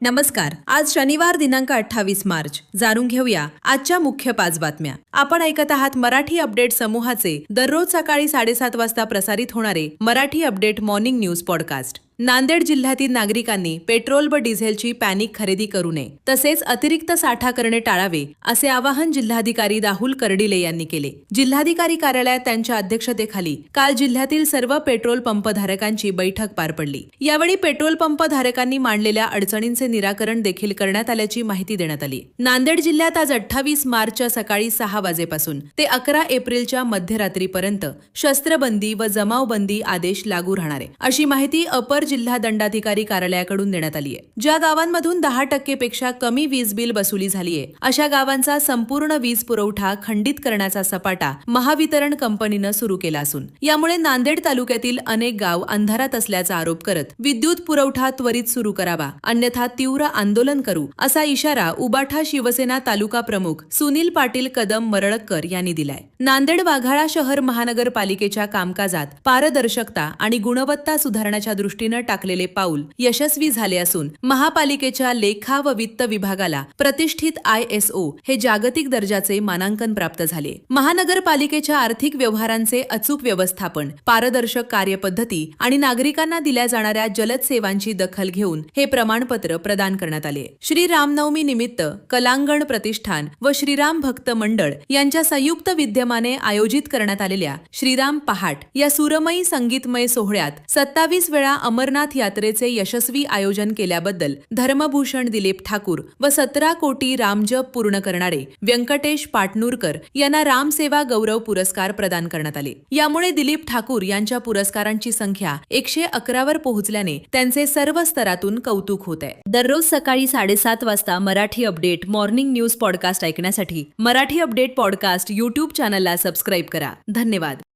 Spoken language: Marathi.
नमस्कार. आज शनिवार दिनांक 28 मार्च. जाणून घेऊया आजच्या मुख्य 5 बातम्या. आपण ऐकत आहात मराठी अपडेट समूहाचे दररोज सकाळी 7:30 वाजता प्रसारित होणारे Marathi update morning news podcast. Nanded जिल्ह्यातील नागरिकांनी पेट्रोल व डिझेलची पॅनिक खरेदी करू नये, तसेच अतिरिक्त साठा करणे टाळावे, असे आवाहन जिल्हाधिकारी राहुल कर्डिले यांनी केले. जिल्हाधिकारी कार्यालयात त्यांच्या अध्यक्षतेखाली काल जिल्ह्यातील सर्व पेट्रोल पंपधारकांची बैठक पार पडली. यावेळी पेट्रोल पंपधारकांनी मांडलेल्या अडचणींचे निराकरण देखील करण्यात आल्याची माहिती देण्यात आली. नांदेड जिल्ह्यात आज 28 मार्चच्या सकाळी 6 वाजेपासून ते 11 एप्रिलच्या मध्यरात्रीपर्यंत शस्त्रबंदी व जमावबंदी आदेश लागू राहणार आहे, अशी माहिती अपर जिल्हा दंडाधिकारी कार्यालयाकडून देण्यात आली आहे. ज्या गावांमधून 10% पेक्षा कमी वीज बिल वसुली झालीय, अशा गावांचा संपूर्ण वीज पुरवठा खंडित करण्याचा सपाटा महावितरण कंपनीनं सुरू केला असून यामुळे नांदेड तालुक्यातील अनेक गाव अंधारात असल्याचा आरोप करत विद्युत पुरवठा त्वरित सुरू करावा, अन्यथा तीव्र आंदोलन करू, असा इशारा उबाठा शिवसेना तालुका प्रमुख सुनील पाटील कदम मरळकर यांनी दिलाय. नांदेड वाघाळा शहर महानगरपालिकेच्या कामकाजात पारदर्शकता आणि गुणवत्ता सुधारण्याच्या दृष्टीने टाकलेले पाऊल यशस्वी झाले असून महापालिकेच्या लेखा व वित्त विभागाला प्रतिष्ठित ISO हे जागतिक दर्जाचे मानांकन प्राप्त झाले. महानगरपालिकेच्या आर्थिक व्यवहारांचे अचूक व्यवस्थापन, पारदर्शक कार्यपद्धती आणि नागरिकांना दिल्या जाणाऱ्या जलद सेवांची दखल घेऊन हे प्रमाणपत्र प्रदान करण्यात आले. श्री रामनवमी निमित्त कलांगण प्रतिष्ठान व श्रीराम भक्त मंडळ यांच्या संयुक्त विद्यमाने आयोजित करण्यात आलेल्या श्रीराम पहाट या सुरमयी संगीतमय सोहळ्यात 27 वेळा अमरनाथ यात्रेचे यशस्वी आयोजन केल्याबद्दल धर्मभूषण दिलीप ठाकूर व 17 कोटी रामजप पूर्ण करणारे व्यंकटेश पाटणूरकर यांना रामसेवा गौरव पुरस्कार प्रदान करण्यात आले. यामुळे दिलीप ठाकूर यांच्या पुरस्कारांची संख्या 111 वर पोहोचल्याने त्यांचे सर्व स्तरातून कौतुक होत आहे. दररोज सकाळी 7:30 वाजता Marathi update morning news podcast ऐकण्यासाठी मराठी अपडेट पॉडकास्ट YouTube चॅनलला सबस्क्राईब करा. धन्यवाद.